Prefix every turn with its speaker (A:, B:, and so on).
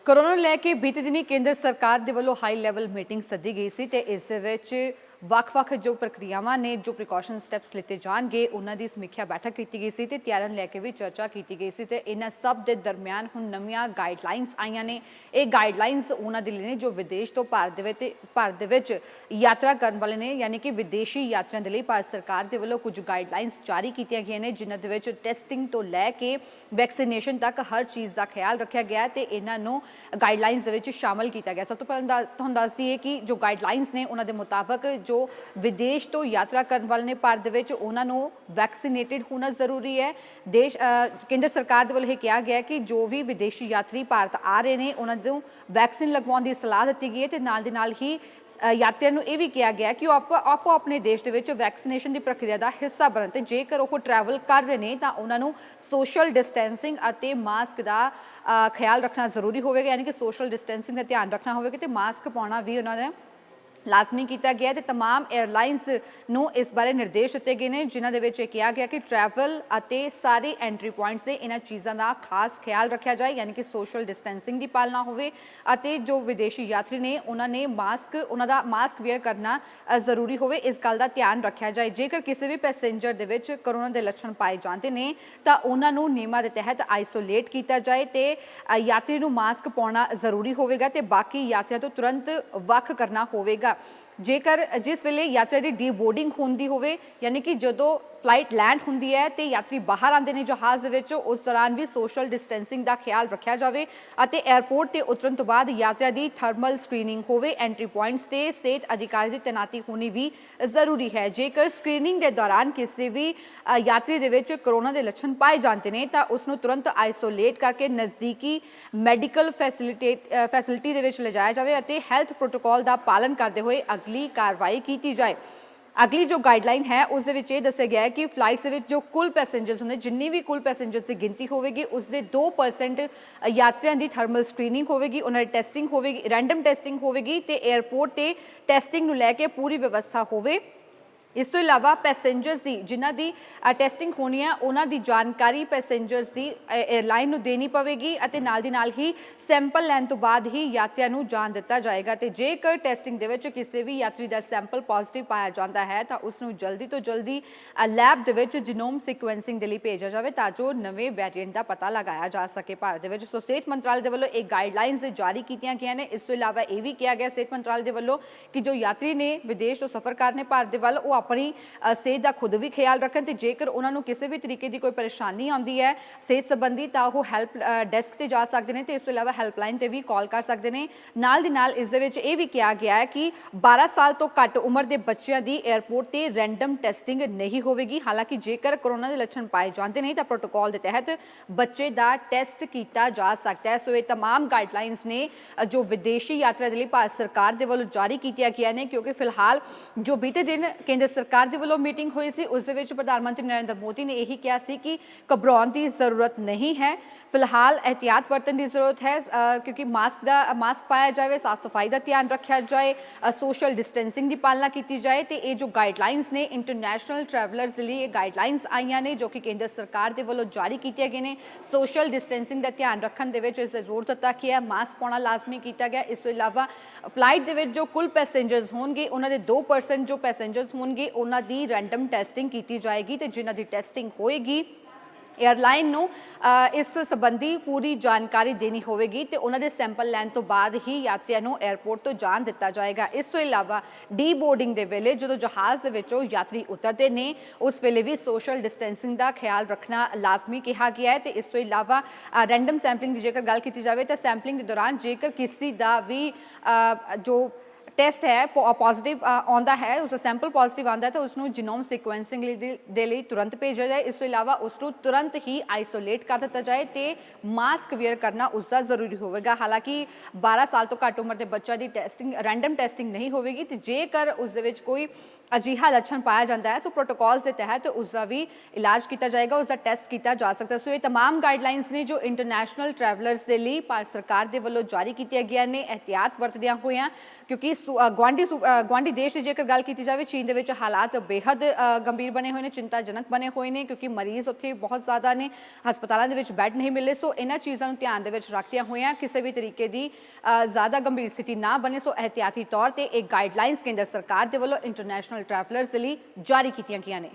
A: Corona ਨੂੰ ਲੈ ਕੇ ਬੀਤੇ ਦਿਨੀ ਕੇਂਦਰ ਸਰਕਾਰ ਦੇ ਵੱਲੋਂ ਹਾਈ ਲੈਵਲ ਮੀਟਿੰਗ ਸੱਦੀ ਗਈ ਸੀ ਤੇ ਇਸ ਦੇ ਵਿੱਚ ਵੱਖ-ਵੱਖ ਜੋ ਪ੍ਰਕਿਰਿਆਵਾਂ ਨੇ ਜੋ ਪ੍ਰੀਕਾਸ਼ਨ ਸਟੈਪਸ ਲਿੱਤੇ ਜਾਣਗੇ ਉਹਨਾਂ ਦੀ ਸਮੀਖਿਆ ਬੈਠਕ ਕੀਤੀ ਗਈ ਸੀ ਤੇ ਤਿਆਰੀਆਂ ਨੂੰ ਲੈ ਕੇ ਵੀ ਚਰਚਾ ਕੀਤੀ ਗਈ ਸੀ ਤੇ ਇਹਨਾਂ ਸਭ ਦੇ ਦਰਮਿਆਨ ਹੁਣ ਨਵੀਆਂ ਗਾਈਡਲਾਈਨਸ ਆਈਆਂ ਨੇ। ਇਹ ਗਾਈਡਲਾਈਨਸ ਉਹਨਾਂ ਦੇ ਲਈ ਨੇ ਜੋ ਵਿਦੇਸ਼ ਤੋਂ ਭਾਰਤ ਦੇ ਵਿੱਚ ਯਾਤਰਾ ਕਰਨ ਵਾਲੇ ਨੇ, ਯਾਨੀ ਕਿ ਵਿਦੇਸ਼ੀ ਯਾਤਰੀਆਂ ਦੇ ਲਈ ਭਾਰਤ ਸਰਕਾਰ ਦੇ ਵੱਲੋਂ ਕੁਝ ਗਾਈਡਲਾਈਨਸ ਜਾਰੀ ਕੀਤੀਆਂ ਗਈਆਂ ਨੇ ਜਿਨ੍ਹਾਂ ਦੇ ਵਿੱਚ ਟੈਸਟਿੰਗ ਤੋਂ ਲੈ ਕੇ ਵੈਕਸੀਨੇਸ਼ਨ ਤੱਕ ਹਰ ਚੀਜ਼ ਦਾ ਖਿਆਲ ਰੱਖਿਆ ਗਿਆ ਤੇ ਇਹਨਾਂ ਨੂੰ ਗਾਈਡਲਾਈਨਸ ਦੇ ਵਿੱਚ ਸ਼ਾਮਲ ਕੀਤਾ ਗਿਆ। ਸਭ ਤੋਂ ਪਹਿਲਾਂ ਤੁਹਾਨੂੰ ਦੱਸ ਦਈਏ ਕਿ ਜੋ ਗਾਈਡਲਾਈਨਸ ਨੇ ਉਹਨਾਂ ਦੇ ਮੁਤਾਬਕ ਜੋ ਵਿਦੇਸ਼ ਤੋਂ ਯਾਤਰਾ ਕਰਨ ਵਾਲੇ ਨੇ ਭਾਰਤ ਦੇ ਵਿੱਚ ਉਹਨਾਂ ਨੂੰ ਵੈਕਸੀਨੇਟਿਡ ਹੋਣਾ ਜ਼ਰੂਰੀ ਹੈ। ਕੇਂਦਰ ਸਰਕਾਰ ਦੇ ਵੱਲੋਂ ਇਹ ਕਿਹਾ ਗਿਆ ਕਿ ਜੋ ਵੀ ਵਿਦੇਸ਼ੀ ਯਾਤਰੀ ਭਾਰਤ ਆ ਰਹੇ ਨੇ ਉਹਨਾਂ ਨੂੰ ਵੈਕਸੀਨ ਲਗਵਾਉਣ ਦੀ ਸਲਾਹ ਦਿੱਤੀ ਗਈ ਹੈ ਤੇ ਨਾਲ ਦੇ ਨਾਲ ਹੀ ਯਾਤਰੀਆਂ ਨੂੰ ਇਹ ਵੀ ਕਿਹਾ ਗਿਆ ਕਿ ਉਹ ਆਪੋ ਆਪਣੇ ਦੇਸ਼ ਦੇ ਵਿੱਚ ਵੈਕਸੀਨੇਸ਼ਨ ਦੀ ਪ੍ਰਕਿਰਿਆ ਦਾ ਹਿੱਸਾ ਬਣਨ ਤੇ ਜੇਕਰ ਉਹ ਟਰੈਵਲ ਕਰ ਰਹੇ ਨੇ ਤਾਂ ਉਹਨਾਂ ਨੂੰ ਸੋਸ਼ਲ ਡਿਸਟੈਂਸਿੰਗ ਅਤੇ ਮਾਸਕ ਦਾ ਖਿਆਲ ਰੱਖਣਾ ਜ਼ਰੂਰੀ ਹੋਵੇਗਾ, ਯਾਨੀ ਕਿ ਸੋਸ਼ਲ ਡਿਸਟੈਂਸਿੰਗ ਦਾ ਧਿਆਨ ਰੱਖਣਾ ਹੋਵੇਗਾ ਤੇ ਮਾਸਕ ਪਾਉਣਾ ਵੀ ਉਹਨਾਂ ਨੇ ਲਾਜ਼ਮੀ ਕੀਤਾ ਗਿਆ ਤੇ तमाम 에ਅਰਲਾਈਨਸ ਨੂੰ ਇਸ ਬਾਰੇ ਨਿਰਦੇਸ਼ ਦਿੱਤੇ ਗਏ ਨੇ ਜਿਨ੍ਹਾਂ ਦੇ ਵਿੱਚ ਇਹ ਕਿਹਾ ਗਿਆ ਕਿ ਟਰੈਵਲ ਅਤੇ ਸਾਰੇ ਐਂਟਰੀ ਪੁਆਇੰਟਸ ਤੇ ਇਹਨਾਂ ਚੀਜ਼ਾਂ ਦਾ ਖਾਸ ਖਿਆਲ ਰੱਖਿਆ ਜਾਏ, ਯਾਨੀ ਕਿ ਸੋਸ਼ਲ ਡਿਸਟੈਂਸਿੰਗ ਦੀ ਪਾਲਣਾ ਹੋਵੇ ਅਤੇ ਜੋ ਵਿਦੇਸ਼ੀ ਯਾਤਰੀ ਨੇ ਉਹਨਾਂ ਦਾ ਮਾਸਕ ਵੇਅਰ ਕਰਨਾ ਜ਼ਰੂਰੀ ਹੋਵੇ, ਇਸ ਗੱਲ ਦਾ ਧਿਆਨ ਰੱਖਿਆ ਜਾਏ। ਜੇਕਰ ਕਿਸੇ ਵੀ ਪੈਸੇਂਜਰ ਦੇ ਵਿੱਚ ਕੋਰੋਨਾ ਦੇ ਲੱਛਣ ਪਾਏ ਜਾਂਦੇ ਨੇ ਤਾਂ ਉਹਨਾਂ ਨੂੰ ਨਿਯਮਾਂ ਦੇ ਤਹਿਤ ਆਈਸੋਲੇਟ ਕੀਤਾ ਜਾਏ ਤੇ ਯਾਤਰੀ ਨੂੰ ਮਾਸਕ ਪਾਉਣਾ ਜ਼ਰੂਰੀ ਹੋਵੇਗਾ ਤੇ ਬਾਕੀ ਯਾਤਰੀਆਂ ਤੋਂ ਤੁਰੰਤ ਵੱਖ ਕਰਨਾ ਹੋਵੇਗਾ। ਜੇਕਰ ਜਿਸ ਵੇਲੇ ਯਾਤਰੀ ਦੀ ਡੀਬੋਰਡਿੰਗ ਹੁੰਦੀ ਹੋਵੇ, ਯਾਨੀ ਕਿ ਜਦੋਂ ਫਲਾਈਟ ਲੈਂਡ ਹੁੰਦੀ ਹੈ ਤੇ ਯਾਤਰੀ ਬਾਹਰ ਆਉਂਦੇ ਨੇ ਜਹਾਜ਼ ਦੇ ਵਿੱਚ, ਉਸ ਦੌਰਾਨ ਵੀ ਸੋਸ਼ਲ ਡਿਸਟੈਂਸਿੰਗ ਦਾ ਖਿਆਲ ਰੱਖਿਆ ਜਾਵੇ ਅਤੇ 에ਅਰਪੋਰਟ ਤੇ ਉਤਰਨ ਤੋਂ ਬਾਅਦ ਯਾਤਰੀਆਂ ਦੀ ਥਰਮਲ ਸਕਰੀਨਿੰਗ ਹੋਵੇ। ਐਂਟਰੀ ਪੁਆਇੰਟਸ ਤੇ ਸਿਹਤ ਅਧਿਕਾਰੀ ਦੀ ਤੈਨਾਤੀ ਹੋਣੀ ਵੀ ਜ਼ਰੂਰੀ ਹੈ। ਜੇਕਰ ਸਕਰੀਨਿੰਗ ਦੇ ਦੌਰਾਨ ਕਿਸੇ ਵੀ ਯਾਤਰੀ ਦੇ ਵਿੱਚ ਕੋਰੋਨਾ ਦੇ ਲੱਛਣ ਪਾਏ ਜਾਂਦੇ ਨੇ ਤਾਂ ਉਸ ਨੂੰ ਤੁਰੰਤ ਆਈਸੋਲੇਟ ਕਰਕੇ ਨਜ਼ਦੀਕੀ ਮੈਡੀਕਲ ਫੈਸਿਲਿਟੀ ਦੇ ਵਿੱਚ ਲਿਜਾਇਆ ਜਾਵੇ ਅਤੇ ਹੈਲਥ ਪ੍ਰੋਟੋਕਾਲ ਦਾ ਪਾਲਨ ਕਰਦੇ ਹੋਏ ਅਗਲੀ ਕਾਰਵਾਈ ਕੀਤੀ ਜਾਏ। ਅਗਲੀ ਜੋ ਗਾਈਡਲਾਈਨ ਹੈ ਉਸ ਦੇ ਵਿੱਚ ਇਹ ਦੱਸਿਆ ਗਿਆ ਹੈ ਕਿ ਫਲਾਈਟਸ ਦੇ ਵਿੱਚ ਜੋ ਕੁੱਲ ਪੈਸੇਂਜਰਸ ਹੁੰਦੇ, ਜਿੰਨੀ ਵੀ ਕੁੱਲ ਪੈਸੇਂਜਰਸ ਦੀ ਗਿਣਤੀ ਹੋਵੇਗੀ ਉਸ ਦੇ 2% ਯਾਤਰੀਆਂ ਦੀ ਥਰਮਲ ਸਕਰੀਨਿੰਗ ਹੋਵੇਗੀ, ਉਹਨਾਂ ਦੀ ਟੈਸਟਿੰਗ ਹੋਵੇਗੀ, ਰੈਂਡਮ ਟੈਸਟਿੰਗ ਹੋਵੇਗੀ ਤੇ 에ਅਰਪੋਰਟ ਤੇ ਟੈਸਟਿੰਗ ਨੂੰ ਲੈ ਕੇ ਪੂਰੀ ਵਿਵਸਥਾ ਹੋਵੇ। ਇਸ ਤੋਂ ਇਲਾਵਾ ਪੈਸੇਂਜਰਸ ਦੀ ਜਿਨ੍ਹਾਂ ਦੀ ਟੈਸਟਿੰਗ ਹੋਣੀ ਹੈ ਉਹਨਾਂ ਦੀ ਜਾਣਕਾਰੀ ਪੈਸੇਂਜਰਸ ਦੀ 에ਅਰਲਾਈਨ ਨੂੰ ਦੇਣੀ ਪਵੇਗੀ ਅਤੇ ਨਾਲ ਦੀ ਨਾਲ ਹੀ ਸੈਂਪਲ ਲੈਣ ਤੋਂ ਬਾਅਦ ਹੀ ਯਾਤਰੀਆਂ ਨੂੰ ਜਾਣ ਦਿੱਤਾ ਜਾਏਗਾ ਤੇ ਜੇਕਰ ਟੈਸਟਿੰਗ ਦੇ ਵਿੱਚ ਕਿਸੇ ਵੀ ਯਾਤਰੀ ਦਾ ਸੈਂਪਲ ਪੋਜ਼ਿਟਿਵ ਪਾਇਆ ਜਾਂਦਾ ਹੈ ਤਾਂ ਉਸ ਨੂੰ ਜਲਦੀ ਤੋਂ ਜਲਦੀ ਲੈਬ ਦੇ ਵਿੱਚ ਜੀਨੋਮ ਸੀਕੁਐਂਸਿੰਗ ਦੇ ਲਈ ਭੇਜਿਆ ਜਾਵੇ ਤਾਂ ਜੋ ਨਵੇਂ ਵੇਰੀਐਂਟ ਦਾ ਪਤਾ ਲਗਾਇਆ ਜਾ ਸਕੇ ਭਾਰਤ ਦੇ ਵਿੱਚ। ਸੋ ਸਿਹਤ ਮੰਤਰਾਲੇ ਦੇ ਵੱਲੋਂ ਇਹ ਗਾਈਡਲਾਈਨਸ ਜਾਰੀ ਕੀਤੀਆਂ ਗਈਆਂ ਨੇ। ਇਸ ਤੋਂ ਇਲਾਵਾ ਇਹ ਵੀ ਕਿਹਾ ਗਿਆ ਸਿਹਤ ਮੰਤਰਾਲੇ ਦੇ ਵੱਲੋਂ ਕਿ ਜੋ ਯਾਤਰੀ ਨੇ ਵਿਦੇਸ਼ ਤੋਂ ਸਫ਼ਰ ਕਰਨੇ ਭਾਰਤ ਦੇ ਵੱਲ, ਉਹ ਆਪਣੀ ਸਿਹਤ ਦਾ ਖੁਦ ਵੀ ਖਿਆਲ ਰੱਖਣ ਤੇ ਜੇਕਰ ਉਹਨਾਂ ਨੂੰ ਕਿਸੇ ਵੀ ਤਰੀਕੇ ਦੀ ਕੋਈ ਪਰੇਸ਼ਾਨੀ ਆਉਂਦੀ ਹੈ ਸਿਹਤ ਸੰਬੰਧੀ ਤਾਂ ਉਹ ਹੈਲਪ ਡੈਸਕ ਤੇ ਜਾ ਸਕਦੇ ਨੇ ਤੇ ਇਸ ਤੋਂ ਇਲਾਵਾ ਹੈਲਪਲਾਈਨ ਤੇ ਵੀ ਕਾਲ ਕਰ ਸਕਦੇ ਨੇ। ਨਾਲ ਦੀ ਨਾਲ ਇਸ ਦੇ ਵਿੱਚ ਇਹ ਵੀ ਕਿਹਾ ਗਿਆ ਹੈ ਕਿ 12 ਸਾਲ ਤੋਂ ਘੱਟ ਉਮਰ ਦੇ ਬੱਚਿਆਂ ਦੀ 에ਅਰਪੋਰਟ ਤੇ ਰੈਂਡਮ ਟੈਸਟਿੰਗ ਨਹੀਂ ਹੋਵੇਗੀ। ਹਾਲਾਂਕਿ ਜੇਕਰ ਕੋਰੋਨਾ ਦੇ ਲੱਛਣ ਪਾਏ ਜਾਂਦੇ ਨੇ ਤਾਂ ਪ੍ਰੋਟੋਕਾਲ ਦੇ ਤਹਿਤ ਬੱਚੇ ਦਾ ਟੈਸਟ ਕੀਤਾ ਜਾ ਸਕਦਾ ਹੈ। ਸੋ ਇਹ तमाम ਗਾਈਡਲਾਈਨਸ ਨੇ ਜੋ ਵਿਦੇਸ਼ੀ ਯਾਤਰਾ ਦੇ ਲਈ ਭਾਰਤ ਸਰਕਾਰ ਦੇ ਵੱਲੋਂ ਜਾਰੀ ਕੀਤੀਆਂ ਗਈਆਂ ਨੇ, ਕਿਉਂਕਿ ਫਿਲਹਾਲ ਜੋ ਬੀਤੇ ਦਿਨ ਕੇਂਦਰ ਸਰਕਾਰ ਦੇ ਵੱਲੋਂ ਮੀਟਿੰਗ ਹੋਈ ਸੀ ਉਸ ਦੇ ਵਿੱਚ ਪ੍ਰਧਾਨ ਮੰਤਰੀ ਨਰਿੰਦਰ ਮੋਦੀ ਨੇ ਇਹੀ ਕਿਹਾ ਸੀ ਕਿ ਘਬਰਾਉਣ ਦੀ ਜ਼ਰੂਰਤ ਨਹੀਂ ਹੈ, ਫਿਲਹਾਲ ਇਹਤਿਆਤ ਵਰਤਣ ਦੀ ਜ਼ਰੂਰਤ ਹੈ ਕਿਉਂਕਿ ਮਾਸਕ ਪਾਇਆ ਜਾਵੇ, ਸਾਫ਼ ਸਫਾਈ ਦਾ ਧਿਆਨ ਰੱਖਿਆ ਜਾਏ, ਸੋਸ਼ਲ ਡਿਸਟੈਂਸਿੰਗ ਦੀ ਪਾਲਣਾ ਕੀਤੀ ਜਾਏ ਤੇ ਇਹ ਜੋ ਗਾਈਡਲਾਈਨਸ ਨੇ ਇੰਟਰਨੈਸ਼ਨਲ ਟਰੈਵਲਰਸ ਦੇ ਲਈ ਇਹ ਗਾਈਡਲਾਈਨਸ ਆਈਆਂ ਨੇ ਜੋ ਕਿ ਕੇਂਦਰ ਸਰਕਾਰ ਦੇ ਵੱਲੋਂ ਜਾਰੀ ਕੀਤੀਆਂ ਗਈਆਂ ਨੇ। ਸੋਸ਼ਲ ਡਿਸਟੈਂਸਿੰਗ ਦਾ ਧਿਆਨ ਰੱਖਣ ਦੇ ਵਿੱਚ ਇਸ ਦਾ ਜ਼ੋਰ ਦਿੱਤਾ ਗਿਆ, ਮਾਸਕ ਪਾਉਣਾ ਲਾਜ਼ਮੀ ਕੀਤਾ ਗਿਆ। ਇਸ ਤੋਂ ਇਲਾਵਾ ਫਲਾਈਟ ਦੇ ਵਿੱਚ ਜੋ ਕੁੱਲ ਪੈਸੇਂਜਰਸ ਹੋਣਗੇ ਉਹਨਾਂ ਦੇ 2% ਜੋ ਪੈਸੇਂਜਰਸ ਹੋਣਗੇ ਉਹਨਾਂ ਦੀ ਰੈਂਡਮ ਟੈਸਟਿੰਗ ਕੀਤੀ ਜਾਏਗੀ ਤੇ ਜਿਨ੍ਹਾਂ ਦੀ ਟੈਸਟਿੰਗ ਹੋਏਗੀ 에ਅਰਲਾਈਨ ਨੂੰ ਇਸ ਸੰਬੰਧੀ ਪੂਰੀ ਜਾਣਕਾਰੀ ਦੇਣੀ ਹੋਵੇਗੀ ਤੇ ਉਹਨਾਂ ਦੇ ਸੈਂਪਲ ਲੈਣ ਤੋਂ ਬਾਅਦ ਹੀ ਯਾਤਰੀਆਂ ਨੂੰ 에ਅਰਪੋਰਟ ਤੋਂ ਜਾਣ ਦਿੱਤਾ ਜਾਏਗਾ। ਇਸ ਤੋਂ ਇਲਾਵਾ ਡੀਬੋਰਡਿੰਗ ਦੇ ਵੇਲੇ ਜਦੋਂ ਜਹਾਜ਼ ਦੇ ਵਿੱਚੋਂ ਯਾਤਰੀ ਉਤਰਦੇ ਨੇ ਉਸ ਵੇਲੇ ਵੀ ਸੋਸ਼ਲ ਡਿਸਟੈਂਸਿੰਗ ਦਾ ਖਿਆਲ ਰੱਖਣਾ ਲਾਜ਼ਮੀ ਕਿਹਾ ਗਿਆ ਹੈ ਤੇ ਇਸ ਤੋਂ ਇਲਾਵਾ ਰੈਂਡਮ ਸੈਂਪਲਿੰਗ ਦੀ ਜੇਕਰ ਗੱਲ ਕੀਤੀ ਜਾਵੇ ਤਾਂ ਸੈਂਪਲਿੰਗ ਦੇ ਦੌਰਾਨ ਜੇਕਰ ਕਿਸੇ ਦਾ ਵੀ ਜੋ ਟੈਸਟ ਹੈ ਪੋਜ਼ਿਟਿਵ ਆਉਂਦਾ ਹੈ, ਉਸ ਦਾ ਸੈਂਪਲ ਪੋਜ਼ਿਟਿਵ ਆਉਂਦਾ ਹੈ ਤਾਂ ਉਸ ਨੂੰ ਜੀਨੋਮ ਸੀਕੁਐਂਸਿੰਗ ਦੇ ਲਈ ਤੁਰੰਤ ਭੇਜਿਆ ਜਾਏ। ਇਸ ਤੋਂ ਇਲਾਵਾ ਉਸ ਨੂੰ ਤੁਰੰਤ ਹੀ ਆਈਸੋਲੇਟ ਕਰ ਦਿੱਤਾ ਜਾਏ ਤੇ ਮਾਸਕ ਵੇਅਰ ਕਰਨਾ ਉਸ ਦਾ ਜ਼ਰੂਰੀ ਹੋਵੇਗਾ। ਹਾਲਾਂਕਿ 12 ਸਾਲ ਤੋਂ ਘੱਟ ਉਮਰ ਦੇ ਬੱਚਿਆਂ ਦੀ ਟੈਸਟਿੰਗ ਰੈਂਡਮ ਟੈਸਟਿੰਗ ਨਹੀਂ ਹੋਵੇਗੀ ਤੇ ਜੇਕਰ ਉਸ ਦੇ ਵਿੱਚ ਕੋਈ ਅਜਿਹਾ ਲੱਛਣ ਪਾਇਆ ਜਾਂਦਾ ਹੈ ਸੋ ਪ੍ਰੋਟੋਕਾਲਸ ਦੇ ਤਹਿਤ ਉਸ ਦਾ ਵੀ ਇਲਾਜ ਕੀਤਾ ਜਾਏਗਾ, ਉਸ ਦਾ ਟੈਸਟ ਕੀਤਾ ਜਾ ਸਕਦਾ। ਸੋ ਇਹ तमाम ਗਾਈਡਲਾਈਨਸ ਨੇ ਜੋ ਇੰਟਰਨੈਸ਼ਨਲ ਟਰੈਵਲਰਸ ਦੇ ਲਈ ਭਾਰਤ ਸਰਕਾਰ ਦੇ ਵੱਲੋਂ ਜਾਰੀ ਕੀਤੀਆਂ ਗਈਆਂ ਨੇ ਇਹਤਿਆਤ ਵਰਤਦਿਆਂ ਹੋਇਆਂ, ਕਿਉਂਕਿ ਗੁਆਂਢੀ ਦੇਸ਼ ਦੀ ਜੇਕਰ ਗੱਲ ਕੀਤੀ ਜਾਵੇ, ਚੀਨ ਦੇ ਵਿੱਚ ਹਾਲਾਤ ਬੇहद ਗੰਭੀਰ ਬਣੇ ਹੋਏ ਨੇ, ਚਿੰਤਾਜਨਕ ਬਣੇ ਹੋਏ ਨੇ, ਕਿਉਂਕਿ ਮਰੀਜ਼ ਉੱਥੇ ਬਹੁਤ ਜ਼ਿਆਦਾ ਨੇ, ਹਸਪਤਾਲਾਂ ਦੇ ਵਿੱਚ ਬੈੱਡ ਨਹੀਂ ਮਿਲੇ। ਸੋ ਇਹਨਾਂ ਚੀਜ਼ਾਂ ਨੂੰ ਧਿਆਨ ਦੇ ਵਿੱਚ ਰੱਖਦਿਆਂ ਹੋਇਆਂ ਕਿਸੇ ਵੀ ਤਰੀਕੇ ਦੀ ਜ਼ਿਆਦਾ ਗੰਭੀਰ ਸਥਿਤੀ ਨਾ ਬਣੇ, ਸੋ ਇਹਤਿਆਤੀ ਤੌਰ ਤੇ ਇਹ ਗਾਈਡਲਾਈਨਸ ਕੇਂਦਰ ਸਰਕਾਰ ਦੇ ਵੱਲੋਂ ਇੰਟਰਨੈਸ਼ਨਲ ਟਰੈਵਲਰਸ ਦੇ ਲਈ ਜਾਰੀ ਕੀਤੀਆਂ ਗਈਆਂ ਨੇ।